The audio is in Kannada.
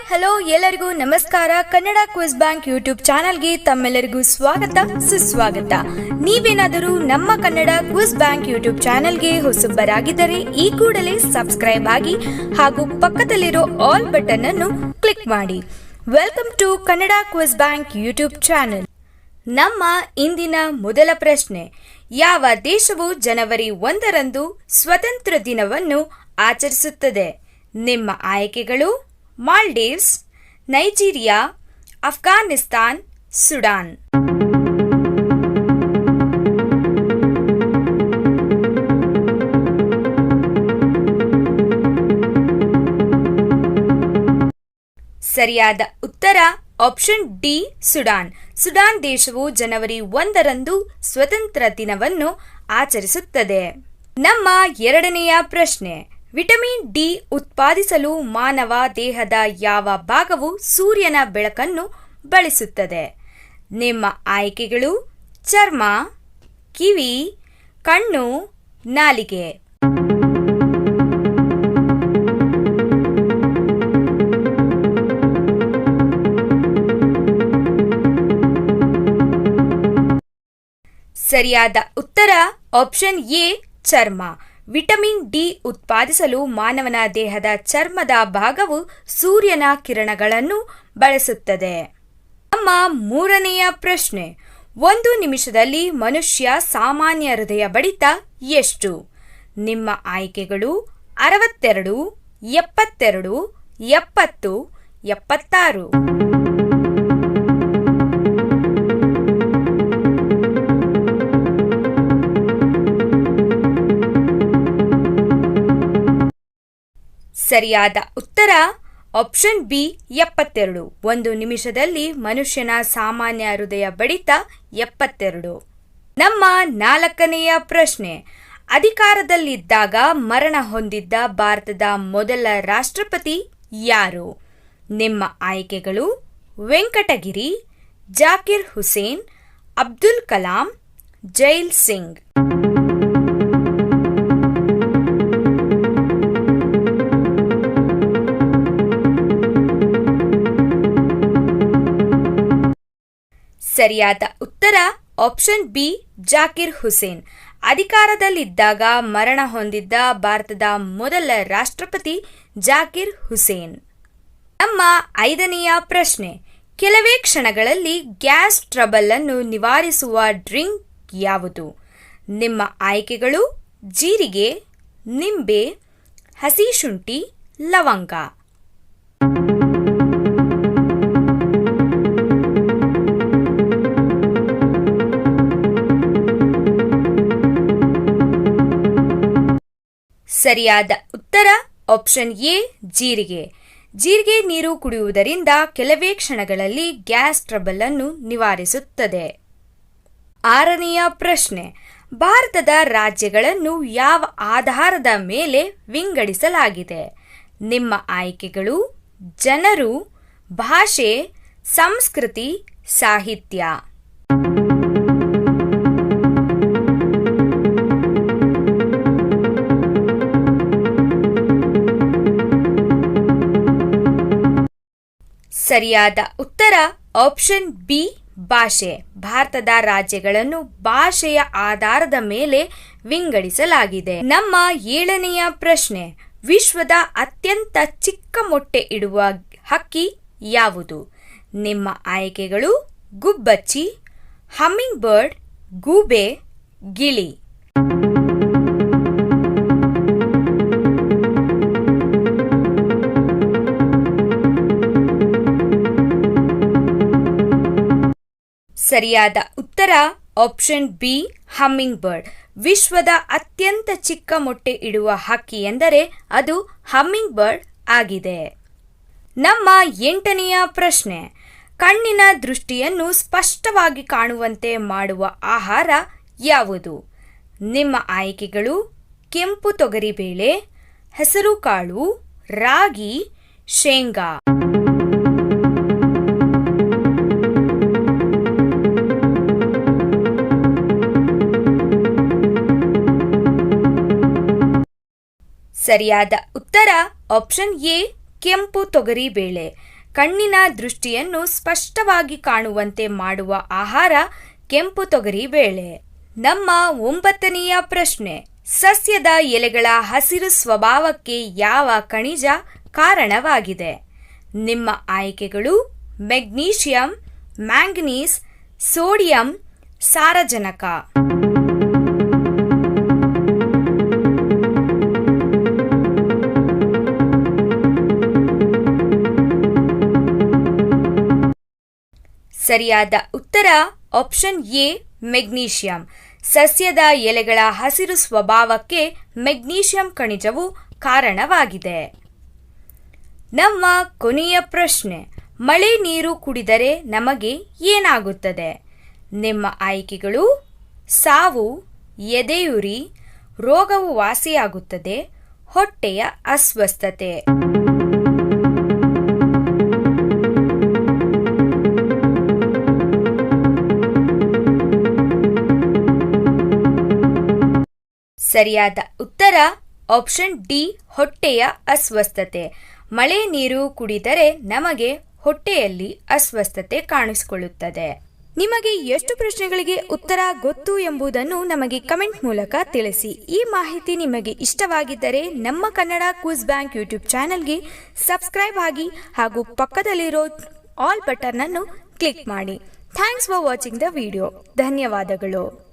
ಹಲೋ ಎಲ್ಲರಿಗೂ ನಮಸ್ಕಾರ. ಕನ್ನಡ ಕ್ವಿಜ್ ಬ್ಯಾಂಕ್ ಯೂಟ್ಯೂಬ್ ಚಾನಲ್ಗೆ ತಮ್ಮೆಲ್ಲರಿಗೂ ಸ್ವಾಗತ ಸುಸ್ವಾಗತ. ನೀವೇನಾದರೂ ನಮ್ಮ ಕನ್ನಡ ಕ್ವಿಜ್ ಬ್ಯಾಂಕ್ ಯೂಟ್ಯೂಬ್ ಚಾನಲ್ಗೆ ಹೊಸಬರಾಗಿದ್ದರೆ ಈ ಕೂಡಲೇ ಸಬ್ಸ್ಕ್ರೈಬ್ ಆಗಿ ಹಾಗೂ ಪಕ್ಕದಲ್ಲಿರೋ ಆಲ್ ಬಟನ್ ಅನ್ನು ಕ್ಲಿಕ್ ಮಾಡಿ. Welcome to Kannada quiz bank YouTube channel. ನಮ್ಮ ಇಂದಿನ ಮೊದಲ ಪ್ರಶ್ನೆ: ಯಾವ ದೇಶವು ಜನವರಿ 1ರಂದು ಸ್ವತಂತ್ರ ದಿನವನ್ನು ಆಚರಿಸುತ್ತದೆ? ನಿಮ್ಮ ಆಯ್ಕೆಗಳು: ಮಾಲ್ಡೀವ್ಸ್, ನೈಜೀರಿಯಾ, ಅಫ್ಘಾನಿಸ್ತಾನ್, ಸುಡಾನ್. ಸರಿಯಾದ ಉತ್ತರ ಆಪ್ಷನ್ ಡಿ, ಸುಡಾನ್. ಸುಡಾನ್ ದೇಶವು ಜನವರಿ 1ರಂದು ಸ್ವತಂತ್ರ ದಿನವನ್ನು ಆಚರಿಸುತ್ತದೆ. ನಮ್ಮ ಎರಡನೆಯ ಪ್ರಶ್ನೆ: ವಿಟಮಿನ್ ಡಿ ಉತ್ಪಾದಿಸಲು ಮಾನವ ದೇಹದ ಯಾವ ಭಾಗವು ಸೂರ್ಯನ ಬೆಳಕನ್ನು ಬಳಸುತ್ತದೆ? ನಿಮ್ಮ ಆಯ್ಕೆಗಳು: ಚರ್ಮ, ಕಿವಿ, ಕಣ್ಣು, ನಾಲಿಗೆ. ಸರಿಯಾದ ಉತ್ತರ ಆಪ್ಷನ್ ಎ, ಚರ್ಮ. ವಿಟಮಿನ್ ಡಿ ಉತ್ಪಾದಿಸಲು ಮಾನವನ ದೇಹದ ಚರ್ಮದ ಭಾಗವು ಸೂರ್ಯನ ಕಿರಣಗಳನ್ನು ಬಳಸುತ್ತದೆ. ನಮ್ಮ ಮೂರನೆಯ ಪ್ರಶ್ನೆ: 1 ನಿಮಿಷದಲ್ಲಿ ಮನುಷ್ಯ ಸಾಮಾನ್ಯ ಹೃದಯ ಬಡಿತ ಎಷ್ಟು? ನಿಮ್ಮ ಆಯ್ಕೆಗಳು: 62, 72, 70, 76. ಸರಿಯಾದ ಉತ್ತರ ಆಪ್ಷನ್ ಬಿ, 72. 1 ನಿಮಿಷದಲ್ಲಿ ಮನುಷ್ಯನ ಸಾಮಾನ್ಯ ಹೃದಯ ಬಡಿತ 72. ನಮ್ಮ ನಾಲ್ಕನೆಯ ಪ್ರಶ್ನೆ: ಅಧಿಕಾರದಲ್ಲಿದ್ದಾಗ ಮರಣ ಹೊಂದಿದ್ದ ಭಾರತದ ಮೊದಲ ರಾಷ್ಟ್ರಪತಿ ಯಾರು? ನಿಮ್ಮ ಆಯ್ಕೆಗಳು: ವೆಂಕಟಗಿರಿ, ಜಾಕಿರ್ ಹುಸೇನ್, ಅಬ್ದುಲ್ ಕಲಾಂ, ಜೈಲ್ ಸಿಂಗ್. ಸರಿಯಾದ ಉತ್ತರ ಆಪ್ಷನ್ ಬಿ, ಜಾಕಿರ್ ಹುಸೇನ್. ಅಧಿಕಾರದಲ್ಲಿದ್ದಾಗ ಮರಣ ಹೊಂದಿದ್ದ ಭಾರತದ ಮೊದಲ ರಾಷ್ಟ್ರಪತಿ ಜಾಕಿರ್ ಹುಸೇನ್. ನಮ್ಮ ಐದನೆಯ ಪ್ರಶ್ನೆ: ಕೆಲವೇ ಕ್ಷಣಗಳಲ್ಲಿ ಗ್ಯಾಸ್ ಟ್ರಬಲ್ ಅನ್ನು ನಿವಾರಿಸುವ ಡ್ರಿಂಕ್ ಯಾವುದು? ನಿಮ್ಮ ಆಯ್ಕೆಗಳು: ಜೀರಿಗೆ, ನಿಂಬೆ, ಹಸಿ ಶುಂಠಿ, ಲವಂಗ. ಸರಿಯಾದ ಉತ್ತರ ಆಪ್ಷನ್ ಎ, ಜೀರಿಗೆ. ಜೀರಿಗೆ ನೀರು ಕುಡಿಯುವುದರಿಂದ ಕೆಲವೇ ಕ್ಷಣಗಳಲ್ಲಿ ಗ್ಯಾಸ್ ಟ್ರಬಲ್ ಅನ್ನು ನಿವಾರಿಸುತ್ತದೆ. ಆರನೆಯ ಪ್ರಶ್ನೆ: ಭಾರತದ ರಾಜ್ಯಗಳನ್ನು ಯಾವ ಆಧಾರದ ಮೇಲೆ ವಿಂಗಡಿಸಲಾಗಿದೆ? ನಿಮ್ಮ ಆಯ್ಕೆಗಳು: ಜನರು, ಭಾಷೆ, ಸಂಸ್ಕೃತಿ, ಸಾಹಿತ್ಯ. ಸರಿಯಾದ ಉತ್ತರ ಆಪ್ಷನ್ ಬಿ, ಭಾಷೆ. ಭಾರತದ ರಾಜ್ಯಗಳನ್ನು ಭಾಷೆಯ ಆಧಾರದ ಮೇಲೆ ವಿಂಗಡಿಸಲಾಗಿದೆ. ನಮ್ಮ ಏಳನೆಯ ಪ್ರಶ್ನೆ: ವಿಶ್ವದ ಅತ್ಯಂತ ಚಿಕ್ಕ ಮೊಟ್ಟೆ ಇಡುವ ಹಕ್ಕಿ ಯಾವುದು? ನಿಮ್ಮ ಆಯ್ಕೆಗಳು: ಗುಬ್ಬಚ್ಚಿ, ಹಮ್ಮಿಂಗ್ ಬರ್ಡ್, ಗೂಬೆ, ಗಿಳಿ. ಸರಿಯಾದ ಉತ್ತರ ಆಪ್ಷನ್ ಬಿ, ಹಮ್ಮಿಂಗ್ ಬರ್ಡ್. ವಿಶ್ವದ ಅತ್ಯಂತ ಚಿಕ್ಕ ಮೊಟ್ಟೆ ಇಡುವ ಹಕ್ಕಿ ಎಂದರೆ ಅದು ಹಮ್ಮಿಂಗ್ ಬರ್ಡ್ ಆಗಿದೆ. ನಮ್ಮ ಎಂಟನೆಯ ಪ್ರಶ್ನೆ: ಕಣ್ಣಿನ ದೃಷ್ಟಿಯನ್ನು ಸ್ಪಷ್ಟವಾಗಿ ಕಾಣುವಂತೆ ಮಾಡುವ ಆಹಾರ ಯಾವುದು? ನಿಮ್ಮ ಆಯ್ಕೆಗಳು: ಕೆಂಪು ತೊಗರಿಬೇಳೆ, ಹೆಸರುಕಾಳು, ರಾಗಿ, ಶೇಂಗಾ. ಸರಿಯಾದ ಉತ್ತರ ಆಪ್ಷನ್ ಎ, ಕೆಂಪು ತೊಗರಿ ಬೇಳೆ. ಕಣ್ಣಿನ ದೃಷ್ಟಿಯನ್ನು ಸ್ಪಷ್ಟವಾಗಿ ಕಾಣುವಂತೆ ಮಾಡುವ ಆಹಾರ ಕೆಂಪು ತೊಗರಿ ಬೇಳೆ. ನಮ್ಮ 9ನೆಯ ಪ್ರಶ್ನೆ, ಸಸ್ಯದ ಎಲೆಗಳ ಹಸಿರು ಸ್ವಭಾವಕ್ಕೆ ಯಾವ ಖನಿಜ ಕಾರಣವಾಗಿದೆ? ನಿಮ್ಮ ಆಯ್ಕೆಗಳು ಮೆಗ್ನೀಷಿಯಂ, ಮ್ಯಾಂಗನೀಸ್, ಸೋಡಿಯಂ, ಸಾರಜನಕ. ಸರಿಯಾದ ಉತ್ತರ ಆಪ್ಷನ್ ಎ ಮೆಗ್ನೀಷಿಯಂ. ಸಸ್ಯದ ಎಲೆಗಳ ಹಸಿರು ಸ್ವಭಾವಕ್ಕೆ ಮೆಗ್ನೀಷಿಯಂ ಖನಿಜವು ಕಾರಣವಾಗಿದೆ. ನಮ್ಮ ಕೊನೆಯ ಪ್ರಶ್ನೆ, ಮಳೆ ನೀರು ಕುಡಿದರೆ ನಮಗೆ ಏನಾಗುತ್ತದೆ? ನಿಮ್ಮ ಆಯ್ಕೆಗಳು ಸಾವು, ಎದೆಯುರಿ, ರೋಗವು ವಾಸಿಯಾಗುತ್ತದೆ, ಹೊಟ್ಟೆಯ ಅಸ್ವಸ್ಥತೆ. ಸರಿಯಾದ ಉತ್ತರ ಆಪ್ಷನ್ ಡಿ ಹೊಟ್ಟೆಯ ಅಸ್ವಸ್ಥತೆ. ಮಳೆ ನೀರು ಕುಡಿದರೆ ನಮಗೆ ಹೊಟ್ಟೆಯಲ್ಲಿ ಅಸ್ವಸ್ಥತೆ ಕಾಣಿಸಿಕೊಳ್ಳುತ್ತದೆ. ನಿಮಗೆ ಎಷ್ಟು ಪ್ರಶ್ನೆಗಳಿಗೆ ಉತ್ತರ ಗೊತ್ತು ಎಂಬುದನ್ನು ನಮಗೆ ಕಮೆಂಟ್ ಮೂಲಕ ತಿಳಿಸಿ. ಈ ಮಾಹಿತಿ ನಿಮಗೆ ಇಷ್ಟವಾಗಿದ್ದರೆ ನಮ್ಮ ಕನ್ನಡ ಕ್ವಿಜ್ ಬ್ಯಾಂಕ್ ಯೂಟ್ಯೂಬ್ ಚಾನೆಲ್ಗೆ ಸಬ್ಸ್ಕ್ರೈಬ್ ಆಗಿ ಹಾಗೂ ಪಕ್ಕದಲ್ಲಿರೋ ಆಲ್ ಬಟನ್ ಅನ್ನು ಕ್ಲಿಕ್ ಮಾಡಿ. Thanks for watching the video. ಧನ್ಯವಾದಗಳು.